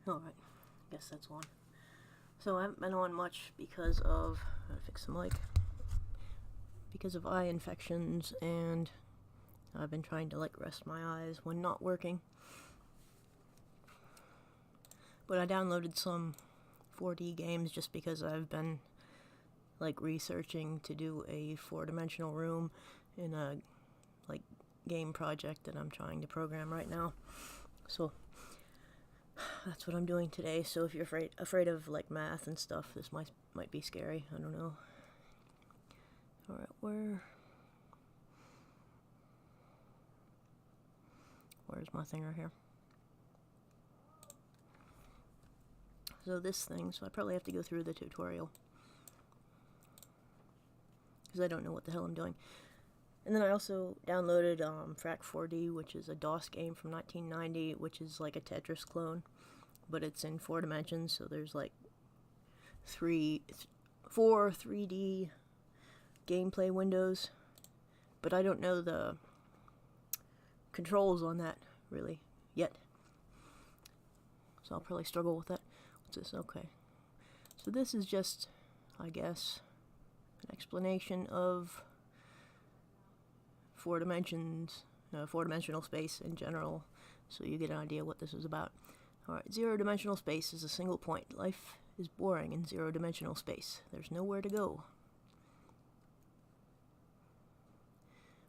Alright, guess that's one. So I haven't been on much because of, I gotta fix the mic, because of eye infections, and I've been trying to like rest my eyes when not working. But I downloaded some 4D games just because I've been like researching to do a 4-dimensional room in a like game project that I'm trying to program right now. So that's what I'm doing today. So if you're afraid of like math and stuff, this might be scary. I don't know. All right, where's my thing right here? So this thing, so I probably have to go through the tutorial because I don't know what the hell I'm doing. And then I also downloaded Frac4D, which is a DOS game from 1990, which is like a Tetris clone, but it's in 4 dimensions, so there's like 4 3D gameplay windows, but I don't know the controls on that really yet, so I'll probably struggle with that. What's this? Okay, so this is just, I guess, an explanation of 4 dimensions, 4-dimensional space in general, so you get an idea what this is about. Alright, 0-dimensional space is a single point. Life is boring in 0-dimensional space. There's nowhere to go.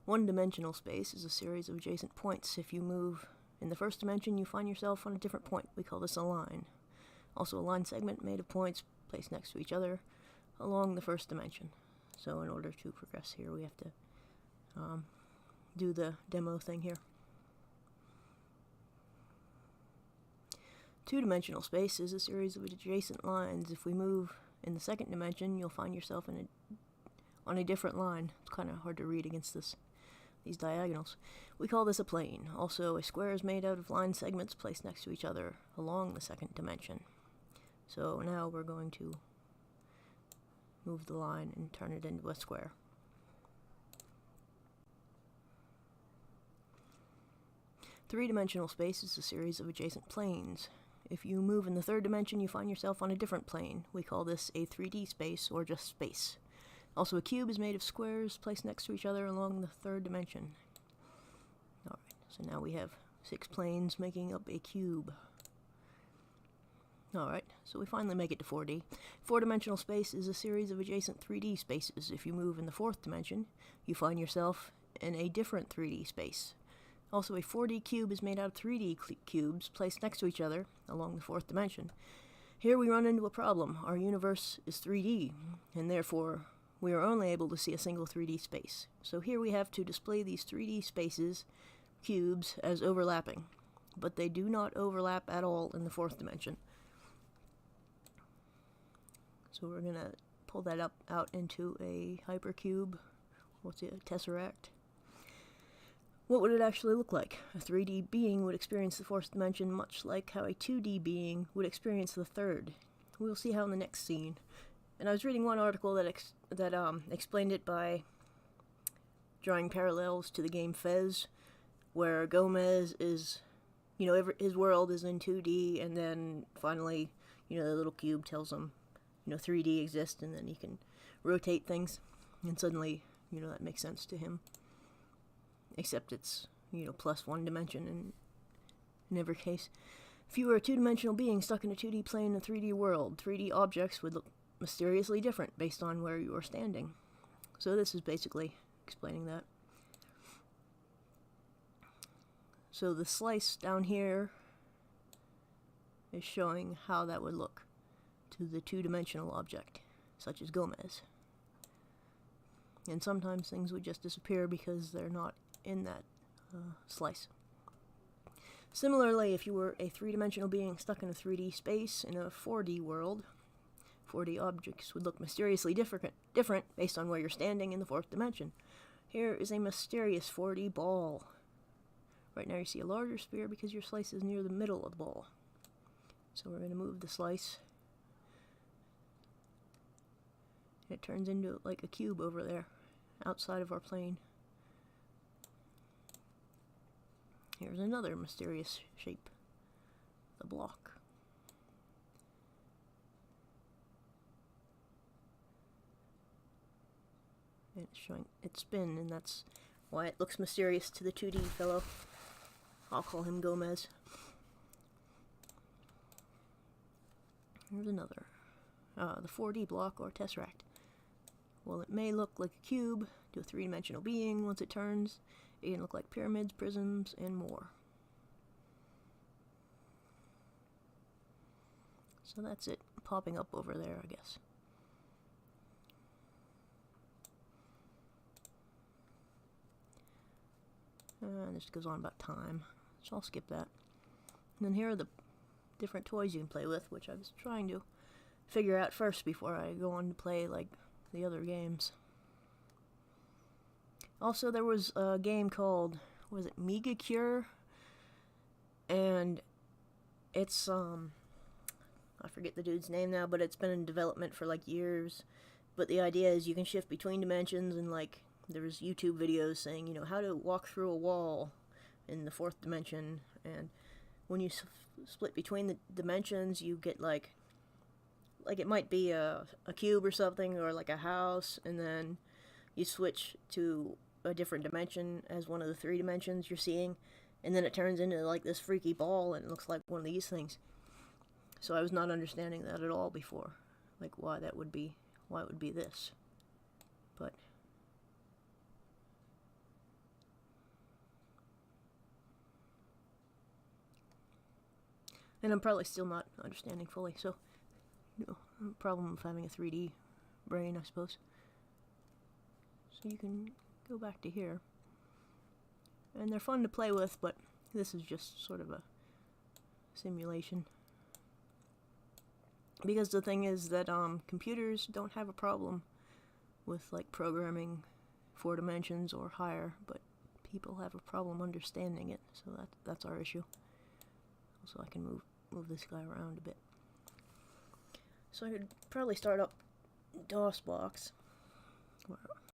1-dimensional space is a series of adjacent points. If you move in the first dimension, you find yourself on a different point. We call this a line. Also a line segment made of points placed next to each other along the first dimension. So in order to progress here, we have to do the demo thing here. 2-dimensional space is a series of adjacent lines. If we move in the second dimension, you'll find yourself on a different line. It's kind of hard to read against these diagonals. We call this a plane. Also, a square is made out of line segments placed next to each other along the second dimension. So now we're going to move the line and turn it into a square. 3-dimensional space is a series of adjacent planes. If you move in the third dimension, you find yourself on a different plane. We call this a 3D space, or just space. Also, a cube is made of squares placed next to each other along the third dimension. Alright, so now we have 6 planes making up a cube. Alright, so we finally make it to 4D. 4-dimensional space is a series of adjacent 3D spaces. If you move in the 4th dimension, you find yourself in a different 3D space. Also, a 4D cube is made out of 3D cubes placed next to each other along the 4th dimension. Here we run into a problem. Our universe is 3D, and therefore we are only able to see a single 3D space. So here we have to display these 3D spaces, cubes, as overlapping. But they do not overlap at all in the 4th dimension. So we're going to pull that out into a hypercube. What's it? A tesseract. What would it actually look like? A 3D being would experience the 4th dimension much like how a 2D being would experience the 3rd. We'll see how in the next scene. And I was reading one article that explained it by drawing parallels to the game Fez, where Gomez is, his world is in 2D, and then finally, the little cube tells him, 3D exists, and then he can rotate things, and suddenly, that makes sense to him. Except it's, plus 1 dimension in every case. If you were a 2-dimensional being stuck in a 2D plane in a 3D world, 3D objects would look mysteriously different based on where you are standing. So this is basically explaining that. So the slice down here is showing how that would look to the 2-dimensional object, such as Gomez. And sometimes things would just disappear because they're not in that slice. Similarly, if you were a 3-dimensional being stuck in a 3D space in a 4D world, 4D objects would look mysteriously different based on where you're standing in the 4th dimension. Here is a mysterious 4D ball. Right now you see a larger sphere because your slice is near the middle of the ball. So we're going to move the slice. It turns into like a cube over there, outside of our plane. Here's another mysterious shape. The block. showing it spin, and that's why it looks mysterious to the 2D fellow. I'll call him Gomez. Here's another. The 4D block or tesseract. Well, it may look like a cube to a three-dimensional being once it turns. It can look like pyramids, prisms, and more. So that's it popping up over there, I guess. And this goes on about time, so I'll skip that. And then here are the different toys you can play with, which I was trying to figure out first before I go on to play like the other games. Also, there was a game called, was it Mega Cure? And it's I forget the dude's name now, but it's been in development for like years. But the idea is you can shift between dimensions, and like there's YouTube videos saying, you know, how to walk through a wall in the fourth dimension, and when you split between the dimensions, you get like it might be a cube or something, or like a house, and then you switch to a different dimension as one of the three dimensions you're seeing, and then it turns into like this freaky ball, and it looks like one of these things. So I was not understanding that at all before, like why it would be this. But and I'm probably still not understanding fully, so no problem of having a 3D brain, I suppose. So you can go back to here. And they're fun to play with, but this is just sort of a simulation. Because the thing is that computers don't have a problem with like programming 4 dimensions or higher, but people have a problem understanding it, so that's our issue. So I can move this guy around a bit. So I could probably start up DOSBox, where